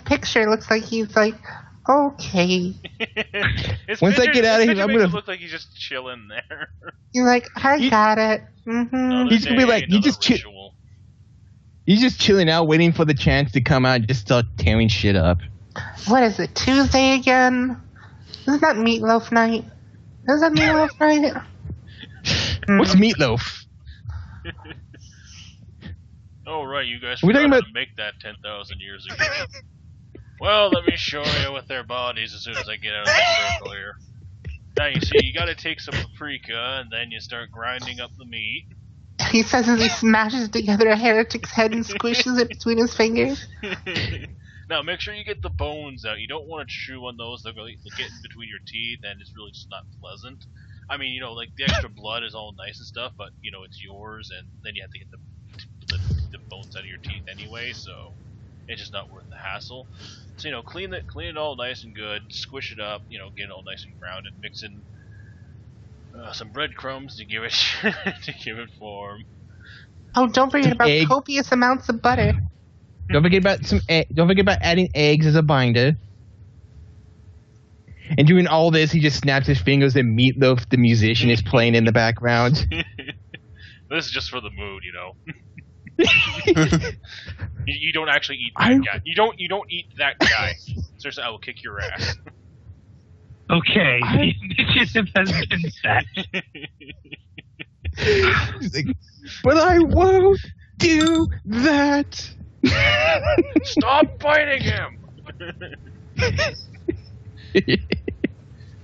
picture looks like he's like, okay. Once I get out of here, I'm gonna look like he's just chilling there. He's like, I got it. Another He's gonna be day, like, you another just ritual. He's just chilling out, waiting for the chance to come out and just start tearing shit up. What is it, Tuesday again? Isn't that meatloaf night? Is that meatloaf night? What's meatloaf? Oh right, you guys We're forgot talking how about- to make that 10,000 years ago. Well, let me show you with their bodies as soon as I get out of the circle here. Now you see, you gotta take some paprika, and then you start grinding up the meat. He says as he smashes together a heretic's head and squishes it between his fingers. Now make sure you get the bones out. You don't want to chew on those; they'll get in between your teeth, and it's really just not pleasant. I mean, you know, like the extra blood is all nice and stuff, but you know it's yours, and then you have to get the bones out of your teeth anyway, so it's just not worth the hassle. So you know, clean it all nice and good, squish it up, you know, get it all nice and grounded, mix in some breadcrumbs to give it to give it form. Oh, don't forget about Egg. copious amounts of butter. Don't forget about don't forget about adding eggs as a binder. And doing all this, he just snaps his fingers and Meatloaf, the musician, is playing in the background. This is just for the mood, you know. You don't actually eat that guy. You don't eat that guy. Seriously, I will kick your ass. Okay, the initiative has been set. Like, but I won't do that. Stop fighting him!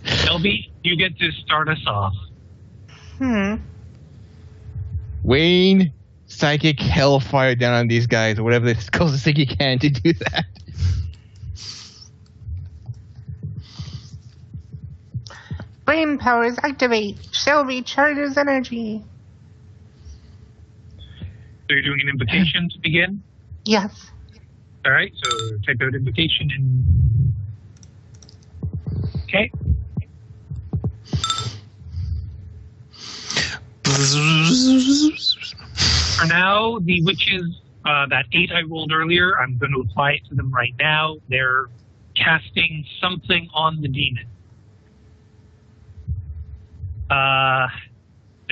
Shelby, you get to start us off. Wayne, psychic hellfire down on these guys, or whatever this closest thing you can to do that. Brain powers activate. Shelby charges energy. So you're doing an invocation to begin? Yes. Alright, so type out invocation and... Okay. For now, the witches, that 8 I rolled earlier, I'm going to apply it to them right now. They're casting something on the demon.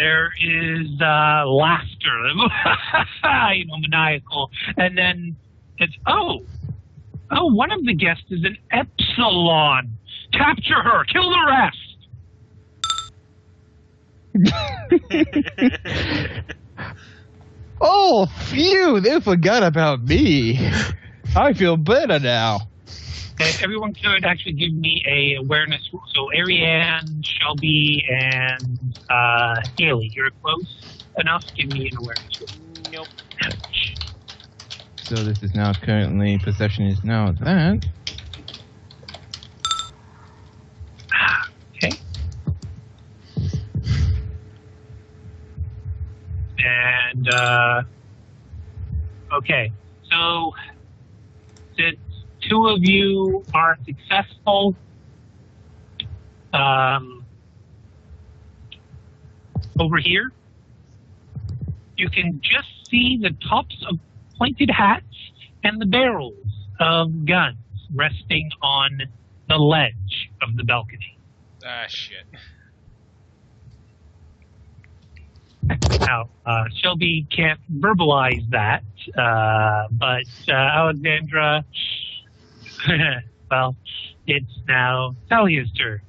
there is laughter, maniacal, and then it's one of the guests is an epsilon. Capture her, kill the rest. Oh, phew! They forgot about me. I feel better now. Everyone could actually give me a awareness. So Ariane, Shelby, and Haley, you're close enough. Give me an awareness. Nope. Ouch. So this is now currently, perception is now that. Okay. And, okay. So, since two of you are successful, over here, you can just see the tops of pointed hats and the barrels of guns resting on the ledge of the balcony. Ah, shit. Now, Shelby can't verbalize that, but Alexandra, well, it's now Thalia's turn.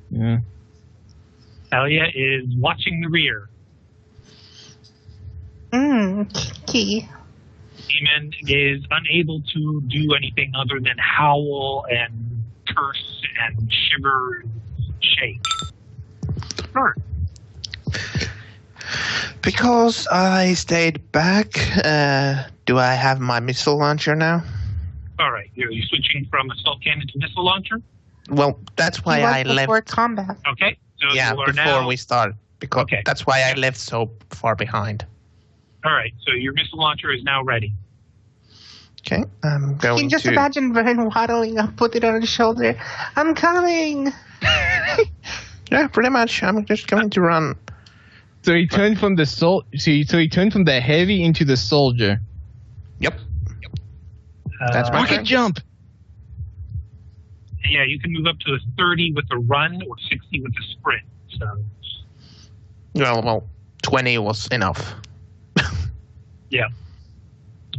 Yeah. Thalia is watching the rear. Key. Demon is unable to do anything other than howl and curse and shiver and shake. Sure. Because I stayed back, do I have my missile launcher now? All right, you're switching from assault cannon to missile launcher? Well, that's why I left. Before combat. Okay, so Yeah, you are before now... we started. Because Okay. that's why I left so far behind. All right, so your missile launcher is now ready. Okay, I'm You going can just to. imagine Vern waddling up with it on his shoulder. I'm coming! Yeah, pretty much. I'm just going to run. So he turned from the so he turned from the heavy into the soldier. Yep. That's my Rocket turn. jump. Yeah, you can move up to a 30 with a run or 60 with a sprint. So, Well, 20 was enough. yeah.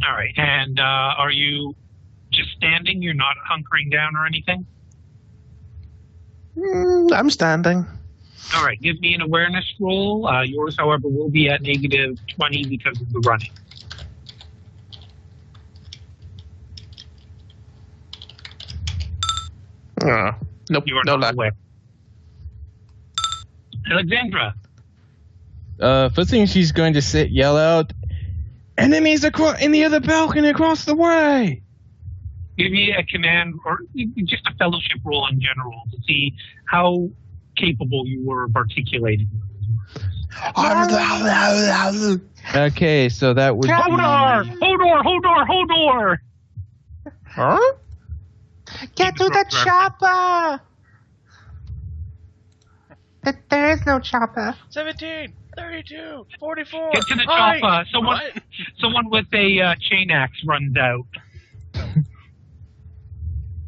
All right, and are you just standing? You're not hunkering down or anything? I'm standing. All right, give me an awareness roll. Yours, however, will be at negative 20 because of the running. Nope, You are no not luck. aware. Alexandra, First thing she's going to yell out, "Enemies in the other balcony across the way!" give me a command or just a fellowship roll in general to see how capable you were of articulating. Okay, so that would Hodor! Hodor! Hodor! Hodor! Huh? Get to the chopper! There is no chopper. 17, 32, 44. Get to the Aye. chopper. What? Someone with a chain axe runs out.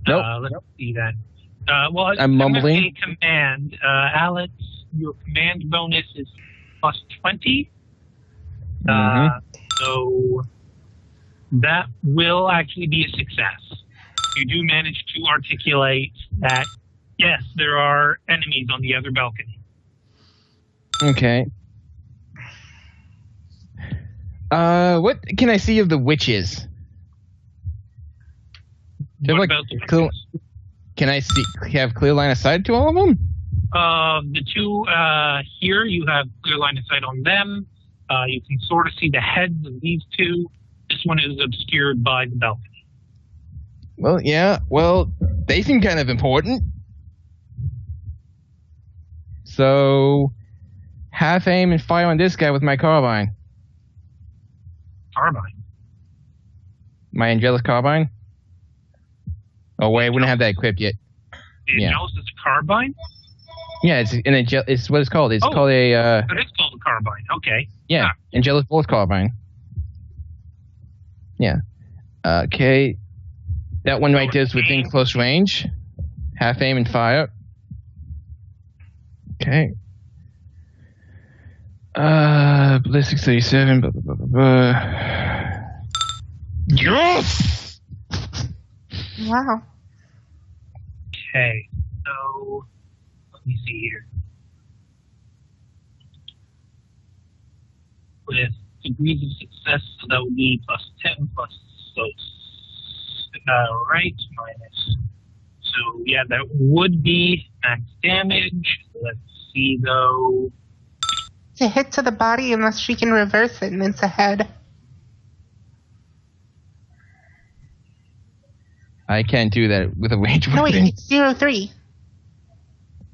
Nope. Let's see then. Well, I'm gonna mumbling. say command. Alex, your command bonus is plus 20. So that will actually be a success. You do manage to articulate that, yes, there are enemies on the other balcony. Okay. What can I see of the witches? They're What like about the clear, can I have clear line of sight to all of them? The two here, you have clear line of sight on them. You can sort of see the heads of these two. This one is obscured by the balcony. Well, yeah. Well, they seem kind of important. So, half aim and fire on this guy with my carbine. Carbine. My Angelus carbine. Oh wait, I wouldn't have that equipped yet. The Yeah. Angelus is a carbine? Yeah, it's what it's called. It's Oh. called a But it's called a carbine. Okay. yeah, Angelus Bolt carbine. Yeah. Okay. That one right there is within close range. Half aim and fire. Okay. Ballistic 37. Blah, blah, blah, blah, blah. Yes! Wow. Okay, so let me see here. With degrees of success, so that would be plus 10 plus, so right, minus. So yeah, that would be max damage. Let's see though. It's a hit to the body unless she can reverse it, and it's a head. I can't do that with a range No, wait, weapon. it's 0-3.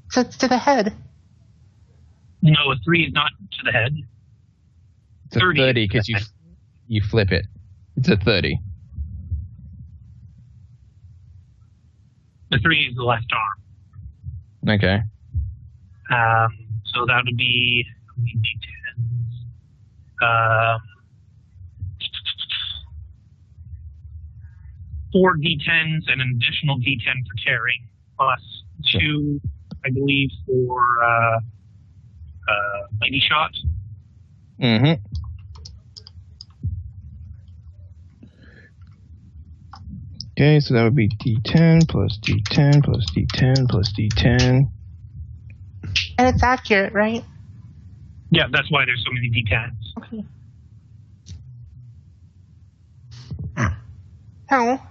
So it's to the head. No, a 3 is not to the head. It's a 30 because you flip it. It's a 30. The 3 is the left arm. Okay. So that would be d10s. 4 d10s and an additional d10 for tearing, plus 2, I believe, for mighty shot. Mm-hmm. Okay, so that would be D10 plus D10 plus D10 plus D10. And it's accurate, right? Yeah, that's why there's so many d10s. Okay. Oh.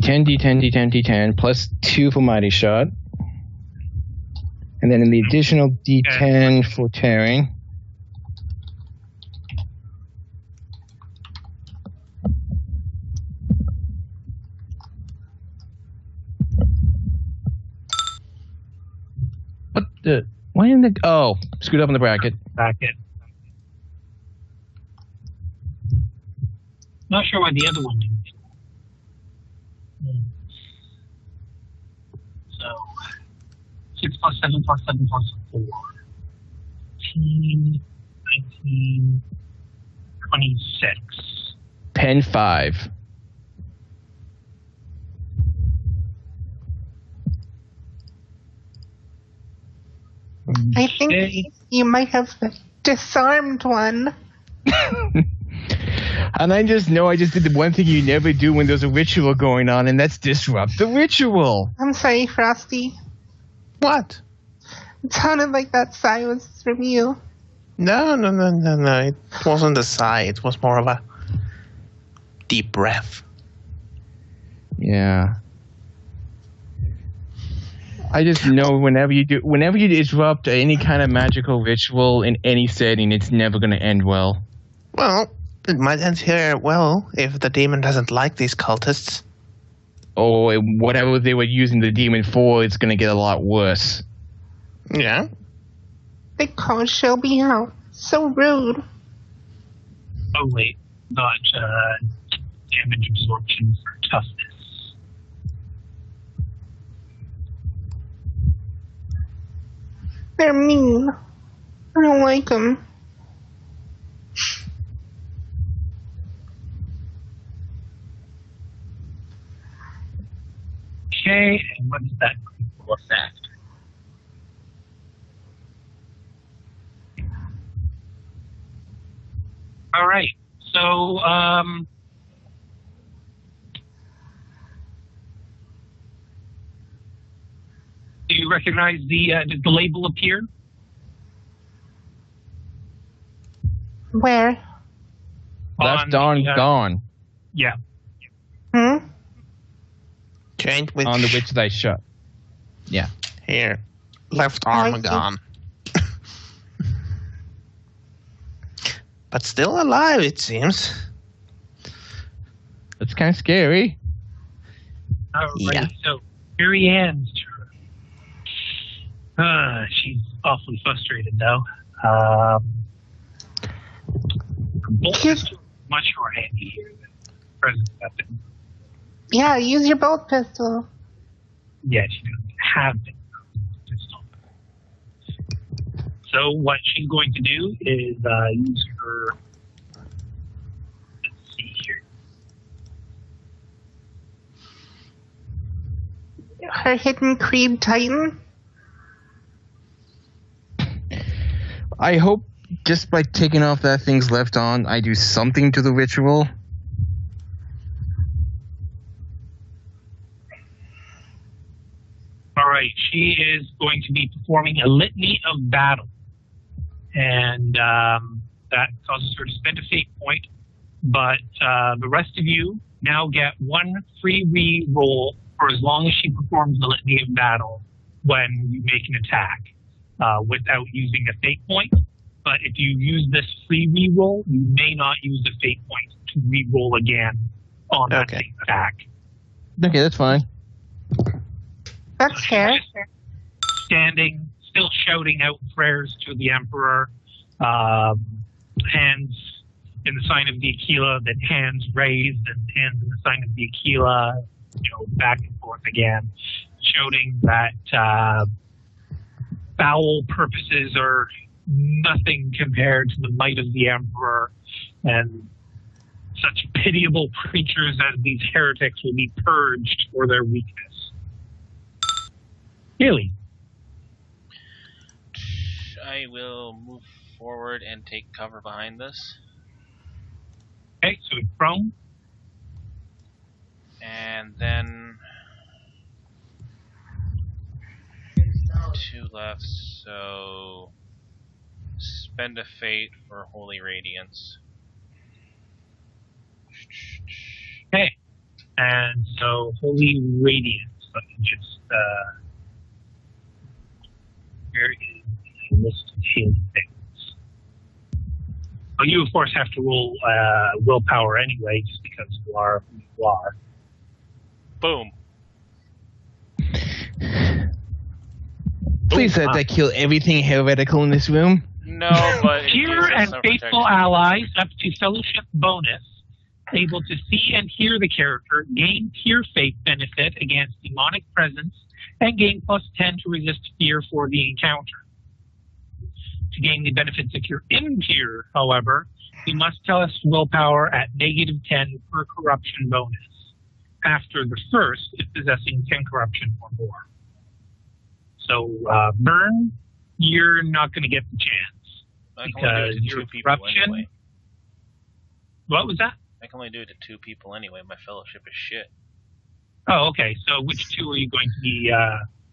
D10, D10, D10, D10 plus 2 for mighty shot. And then the additional D10 for tearing. What the? Why in the? Oh, screwed up on the bracket. Bracket. Not sure why the other one didn't. So 6 plus 7 plus 7 plus 4. 18, 19, 26. Pen 5. I think Okay. you might have the disarmed one. And I just know I just did the one thing you never do when there's a ritual going on, and that's disrupt the ritual. I'm sorry, Frosty. What? It sounded like that sigh was from you. No. It wasn't a sigh. It was more of a deep breath. Yeah. I just know whenever you disrupt any kind of magical ritual in any setting, it's never going to end well. Well, it might end here well if the demon doesn't like these cultists. Or whatever they were using the demon for, it's going to get a lot worse. Yeah. They called Shelby out. So rude. Oh wait, not damage absorption for toughness. They're mean. I don't like them. Okay, and what is that critical effect? All right, so do you recognize did the label appear? Where? That's On darn the, gone Yeah. Joined with on the witch that I shot. Yeah. here. Left arm I see. gone. But still alive, it seems. That's kind of scary. All right, Yeah. so Mary Ann's turn. She's awfully frustrated though. Bolt is much more handy here than present weapon. Yeah, use your bolt pistol. Yeah, she doesn't have it. Pistol. So what she's going to do is use her. Let's see here. Her hidden Creed Titan. I hope just by taking off that thing's left on, I do something to the ritual. All right, she is going to be performing a litany of battle, and that causes her to spend a fate point. But the rest of you now get one free re-roll for as long as she performs the litany of battle when you make an attack without using a fate point. But if you use this free re-roll, you may not use a fate point to re-roll again on that same attack. Okay, that's fine. That's fair. Standing, still shouting out prayers to the Emperor, hands in the sign of the Aquila, then hands raised, and hands in the sign of the Aquila, back and forth again, shouting that foul purposes are nothing compared to the might of the Emperor, and such pitiable creatures as these heretics will be purged for their weakness. Really? I will move forward and take cover behind this. Okay, so it's prone. And then 2 left, so spend a fate for Holy Radiance. Okay, and so Holy Radiance. Let me just here is a list of healing things. Well, you of course have to roll willpower anyway, just because you are who you are. Boom. Please let that kill everything heretical in this room. No, but Pure and faithful allies up to fellowship bonus, able to see and hear the character, gain pure faith benefit against demonic presence, and gain +10 to resist fear for the encounter. To gain the benefits if you're impure, however, you must test willpower at -10 per corruption bonus. After the first, if possessing 10 corruption or more. So, Burn, you're not going to get the chance. Because your corruption... Anyway. What was that? I can only do it to 2 people anyway. My fellowship is shit. Oh, okay. So which 2 are you going to be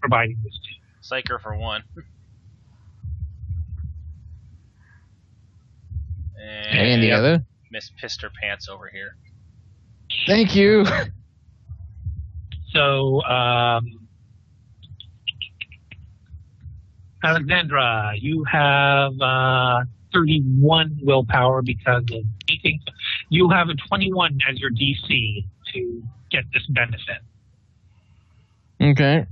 providing this to? Psyker for 1. And the other? Miss Pister Pants over here. Thank you. So, Alexandra, you have 31 willpower because of eating. You have a 21 as your DC to get this benefit. Okay.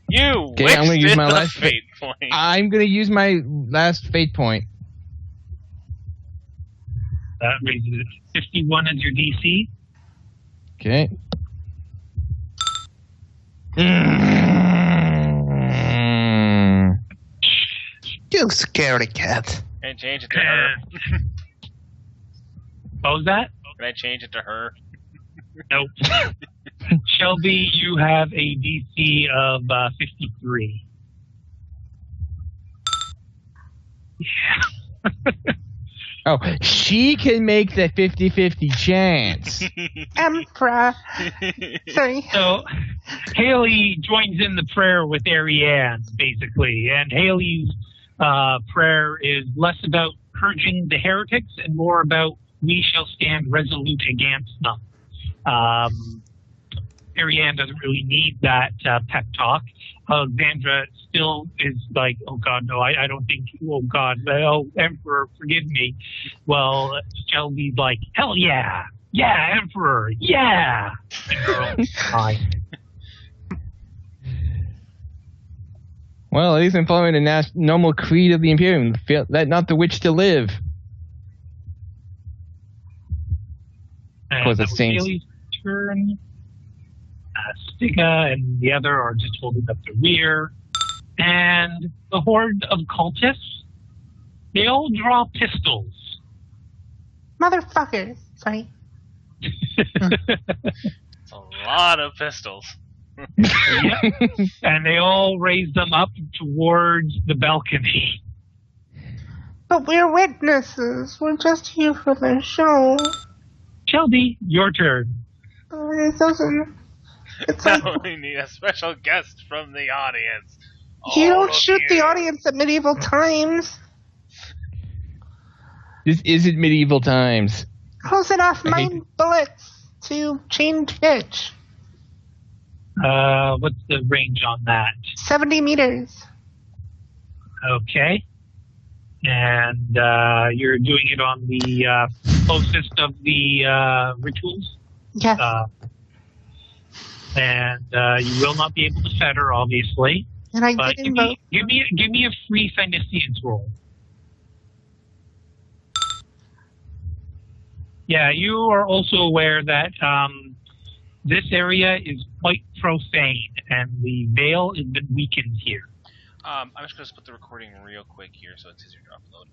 You Okay, I'm gonna use my wasted last the fate point. I'm gonna use my last fate point. That raises it to 51 as your DC. Okay. You scaredy cat. Can I change it to her? What was that? Can I change it to her? Nope. Shelby, you have a DC of 53. Yeah. Oh, she can make the 50-50 chance. Emperor. Sorry. So Haley joins in the prayer with Ariane, basically, and Haley's prayer is less about purging the heretics and more about we shall stand resolute against them. Ariane doesn't really need that pep talk. Alexandra still is like, oh God, no, I don't think, oh God, oh Emperor, forgive me. Well, Shelby's like, hell yeah, yeah, Emperor, yeah. Well, at least I'm following the normal creed of the Imperium. Let not the witch to live. And that was Haley's turn. Stiga and the other are just holding up the rear. And the horde of cultists, they all draw pistols. Motherfuckers. Sorry. It's a lot of pistols. Yeah. And they all raise them up towards the balcony. But we're witnesses. We're just here for the show. Shelby, your turn. It doesn't. It's like Now we need a special guest from the audience. you All don't of shoot the you. audience at medieval times. This isn't medieval times. Close enough, I hate- mine bullets to change pitch. What's the range on that? 70 meters. Okay. And you're doing it on the closest of the rituals? Yes. And you will not be able to fetter, obviously. and I But did invoke. give me a free Finistines roll. Yeah, you are also aware that this area is quite profane, and the veil has been weakened here. I'm just going to put the recording real quick here so it's easier to upload.